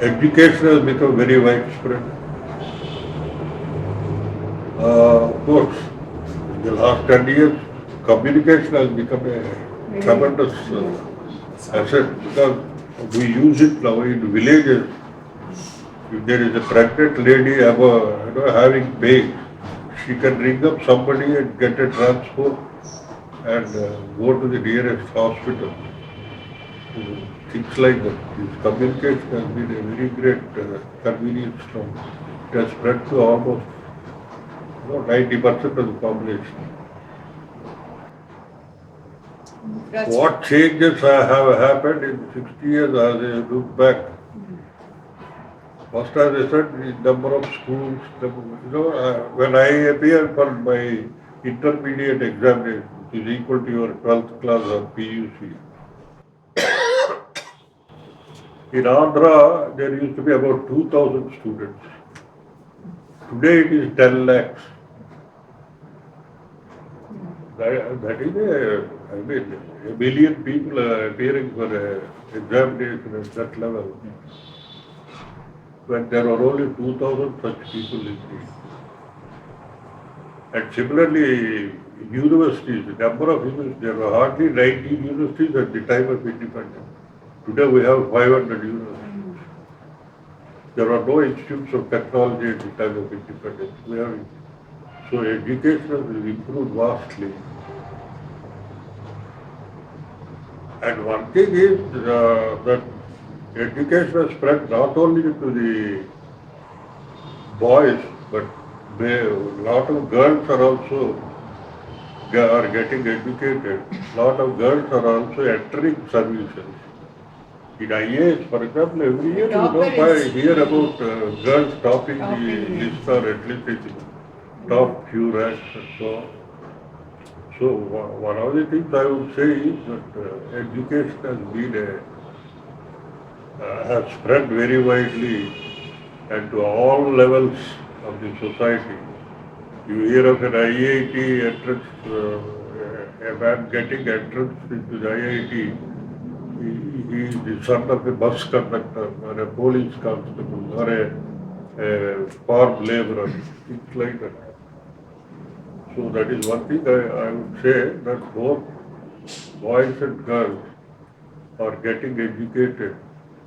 education has become very widespread. Of course, in the last 10 years, communication has become a tremendous asset because we use it now in villages. If there is a pregnant lady having pain, she can ring up somebody and get a transport and go to the nearest hospital. Things like that. This communication has been a very great convenience now. It has spread to almost 90% of the population. What changes have happened in 60 years as I look back? First, as I said, the number of schools, when I appear for my intermediate examination, which is equal to your 12th class of PUC, in Andhra, there used to be about 2,000 students. Today, it is 10 lakhs. That is a million people appearing for examination at that level. When there were only 2,000 such people in the. And similarly, universities, the number of universities, there were hardly 19 universities at the time of independence. Today we have 500 universities. There are no institutes of technology at the time of independence. So education has improved vastly. And one thing is that education has spread not only to the boys, but a lot of girls are also getting educated. A lot of girls are also entering services. In IAS, for example, every year I hear about girls topping the list or at least in top few ranks and so on. So one of the things I would say is that education has spread very widely and to all levels of the society. You hear of an IIT entrance, a man getting entrance into the IIT, he is the son of a bus conductor or a police constable or a farm laborer, things like that. So that is one thing I would say, that both boys and girls are getting educated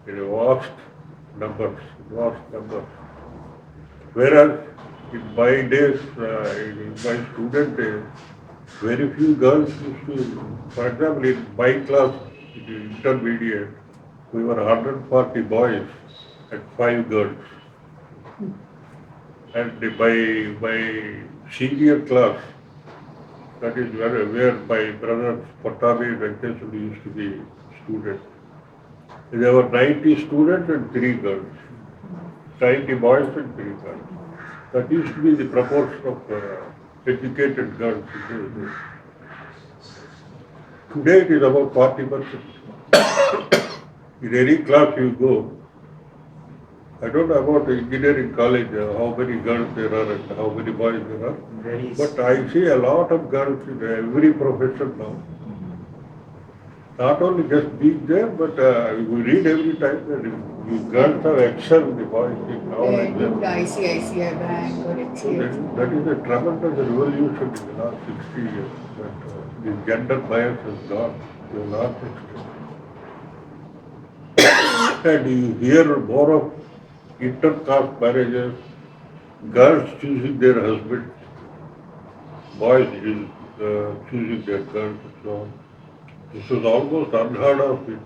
in a vast numbers. Whereas in my days, in my student days, very few girls used to, for example, in my class, in the intermediate, we were 140 boys and 5 girls. And by senior class, that is where my brother Patami Venkateswara used to be student. There were 90 students and 3 girls. 90 boys and 3 girls. That used to be the proportion of educated girls. Today it is about 40%. In any class you go, I don't know about the engineering college, how many girls there are and how many boys there are. But I see a lot of girls in every profession now. Not only just being there, but we read every time that you girls have excelled the boys in all exams. ICICI Bank or HCL. That is a tremendous revolution in the last 60 years. That the gender bias has gone to a large extent. And you hear more of inter-caste marriages, girls choosing their husbands, boys choosing their girls and so on. This was almost unheard of in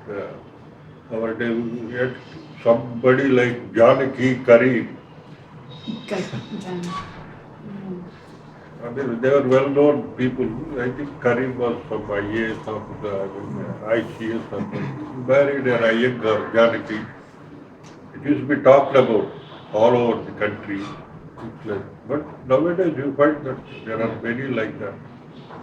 our day. We had somebody like Janaki Kari. I mean, they were well-known people. I think Karim was from IAS or ICS or something. Married an Iyengar, Janaki. It used to be talked about all over the country. But nowadays you find that there are many like that.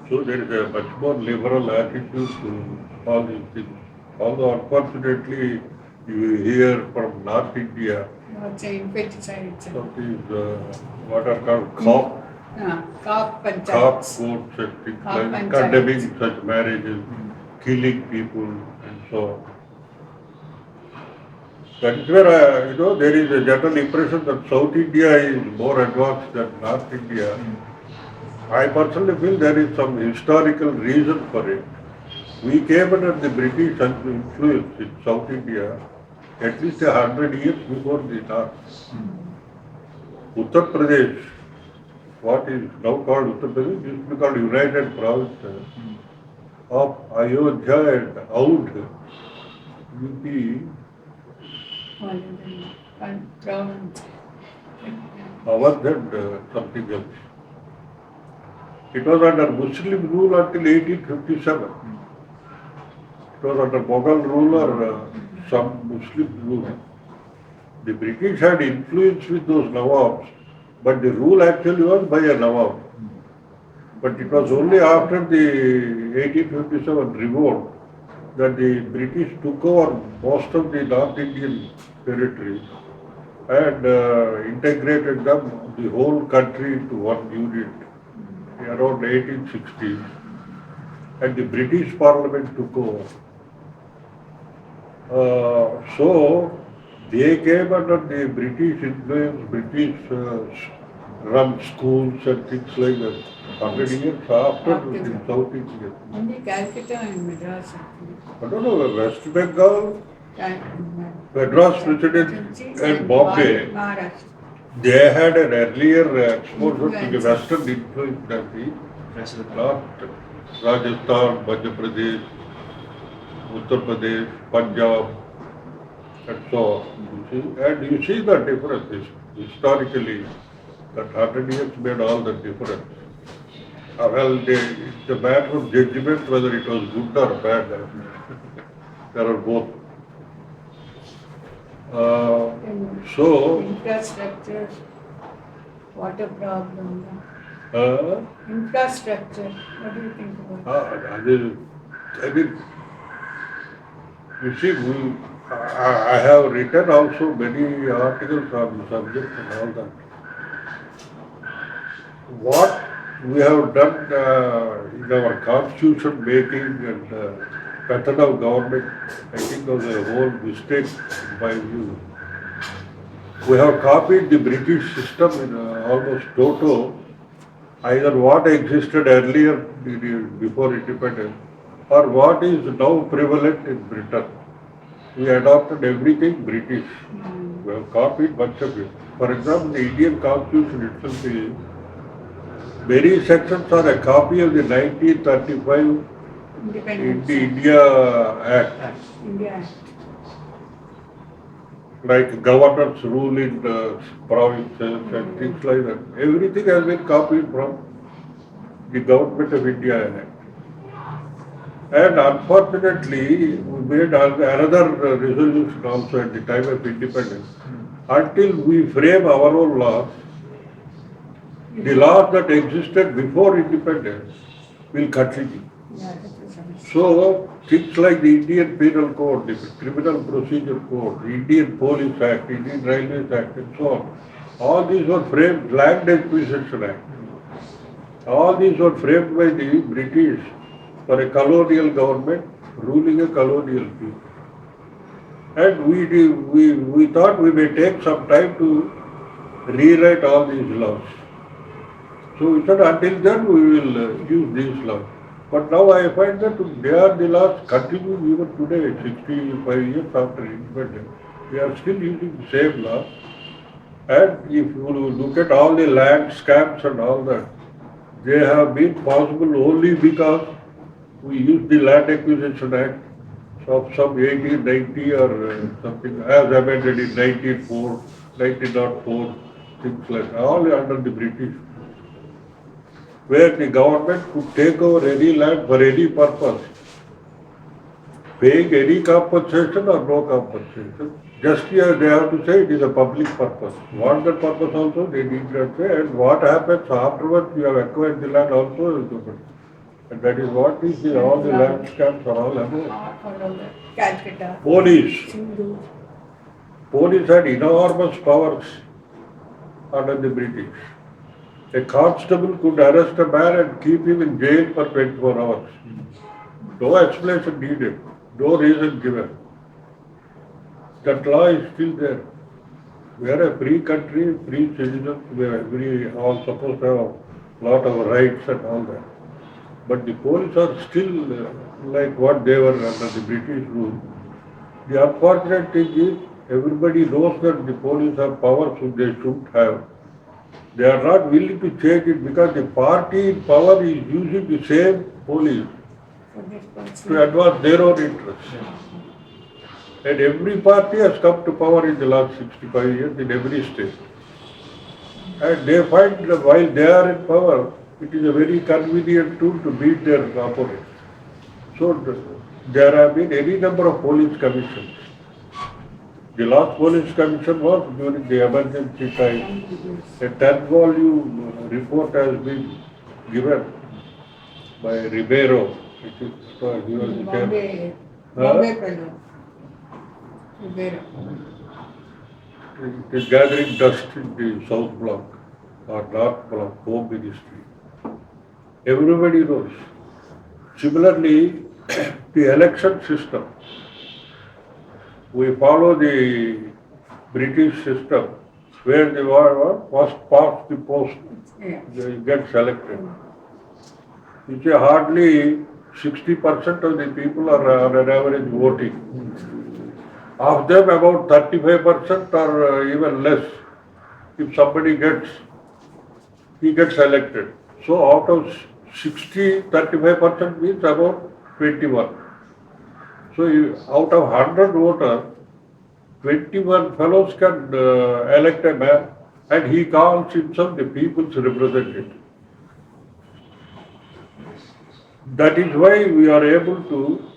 So there is a much more liberal attitude to all these things. Although unfortunately you hear from North India, Some these what are called cop courts and things like condemning such marriages, killing people and so on. That is where, there is a general impression that South India is more advanced than North India. I personally feel there is some historical reason for it. We came under the British influence in South India at least 100 years before the North. Uttar Pradesh, what is now called Uttar Pradesh, used to be called United Provinces of Ayodhya and Audh, UP, province. Awadh and something else. It was under Muslim rule until 1857. It was under Mughal rule or some Muslim rule. The British had influence with those Nawabs, but the rule actually was by a Nawab. But it was only after the 1857 revolt that the British took over most of the North Indian territories and integrated them, the whole country into one unit around 1860, and the British Parliament took over. So they came under the British influence, British run schools and things like that. 100 years after the South India. Only Calcutta and Madras. I don't know, West Bengal, Madras Presidency and Bombay, Maharashtra. they had an earlier exposure to the Western influence than the North. Rajasthan, Madhya Pradesh, Uttar Pradesh, Punjab, and so on. And you see the difference historically. That 100 years made all the difference. Well, it's a matter of judgment whether it was good or bad. There are both. So infrastructure, water problem. uh, Infrastructure. What do you think about I mean, you see, I have written also many articles on the subject and all that. What we have done in our constitution making and pattern of government, I think was a whole mistake in my view. We have copied the British system in almost toto, either what existed earlier before independence or what is now prevalent in Britain. We adopted everything British. We have copied much of it. For example, the Indian Constitution itself is, many sections are a copy of the 1935 independence? India Act. India Act. Like governors rule in the provinces and things like that. Everything has been copied from the Government of India Act. And unfortunately, we made another resolution also at the time of independence. Until we frame our own laws, the laws that existed before independence will continue. So, things like the Indian Penal Code, the Criminal Procedure Code, the Indian Police Act, Indian Railways Act, and so on, all these were framed, Land Acquisition Act. All these were framed by the British for a colonial government ruling a colonial people. And we thought we may take some time to rewrite all these laws. So we said until then we will use these laws. But now I find that they are the laws continue even today, 65 years after independence. We are still using the same laws. And if you look at all the land scams and all that, they have been possible only because we used the Land Acquisition Act of some 1890 or something, as amended in 1904, things like that, all under the British, where the government could take over any land for any purpose, paying any compensation or no compensation. Just here they have to say it is a public purpose. What that purpose also they need not say, and what happens afterwards you have acquired the land also is different. And that is what is all the land scams are all about. Calcutta. Police had enormous powers under the British. A constable could arrest a man and keep him in jail for 24 hours. No explanation needed, no reason given. That law is still there. We are a free country, free citizens. We all supposed to have a lot of rights and all that. But the police are still like what they were under the British rule. The unfortunate thing is, everybody knows that the police have powers which they shouldn't have. They are not willing to change it because the party in power is using the same police to advance their own interests. And every party has come to power in the last 65 years in every state. And they find that while they are in power, it is a very convenient tool to beat their opponents. So there have been any number of police commissions. The last police commission was during the emergency time. A 10-volume report has been given by Ribeiro, which is he was the chairman. Bombay fellow. Ribeiro. It is gathering dust in the South Block or North Block, Home Ministry. Everybody knows. Similarly, the election system. We follow the British system where the first past the post get selected. You see, hardly 60% of the people are on an average voting. Of them, about 35% or even less. If somebody he gets elected. So out of 60, 35% means about 21. So out of 100 voters, 21 fellows can elect a man, and he calls himself the people's representative. That is why we are able to,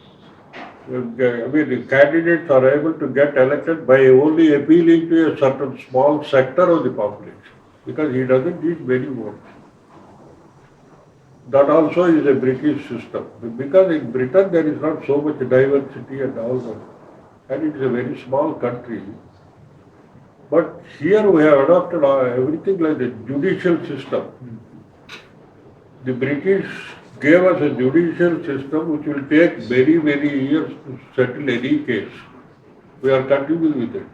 the candidates are able to get elected by only appealing to a certain small sector of the population, because he doesn't need many votes. That also is a British system, because in Britain there is not so much diversity and all that, and it is a very small country. But here we have adopted everything like the judicial system. The British gave us a judicial system which will take very, very years to settle any case. We are continuing with it.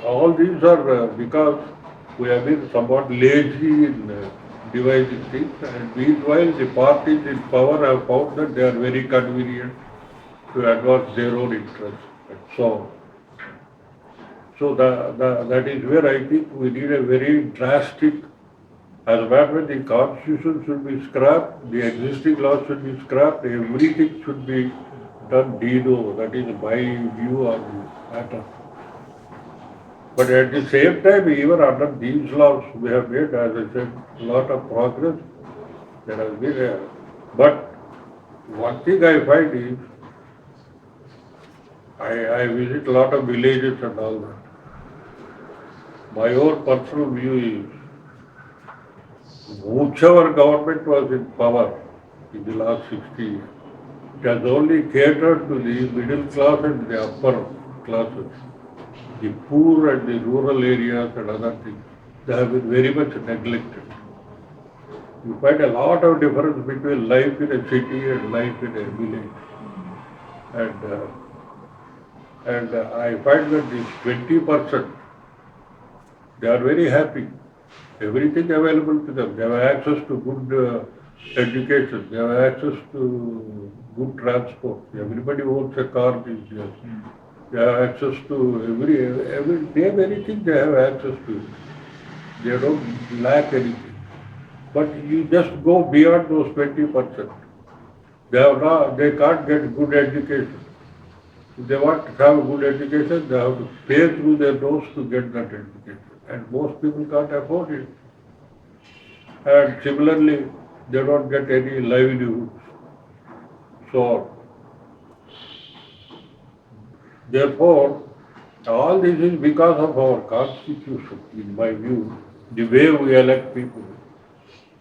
All these are because we have been somewhat lazy in devising things, and meanwhile the parties in power have found that they are very convenient to advance their own interests and so on. So that is where I think we need a very drastic, as a matter of the constitution should be scrapped, the existing laws should be scrapped, everything should be done de novo. That is my view on the matter. But at the same time, even under these laws, we have made, as I said, a lot of progress. There has been but one thing I find is, I visit a lot of villages and all that. My own personal view is, whichever government was in power in the last 60 years, it has only catered to the middle class and the upper classes. The poor and the rural areas and other things, they have been very much neglected. You find a lot of difference between life in a city and life in a village. And I find that this 20%, they are very happy. Everything available to them. They have access to good education. They have access to good transport. Everybody owns a car these days. They have access to everything they have access to. They don't lack anything. But you just go beyond those 20%. They can't get good education. If they want to have a good education, they have to pay through their nose to get that education. And most people can't afford it. And similarly, they don't get any livelihoods. So, therefore, all this is because of our constitution, in my view, the way we elect people.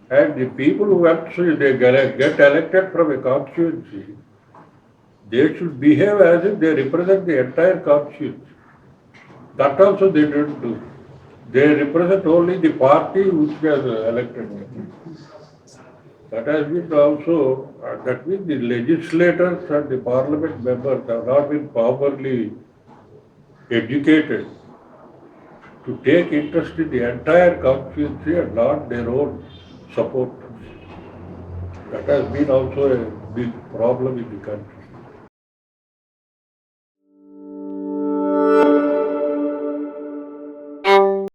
And the people who actually get elected from a constituency, they should behave as if they represent the entire constituency. That also they don't do. They represent only the party which has elected them. That has been also, that means the legislators and the parliament members have not been properly educated to take interest in the entire constituency and not their own supporters. That has been also a big problem in the country.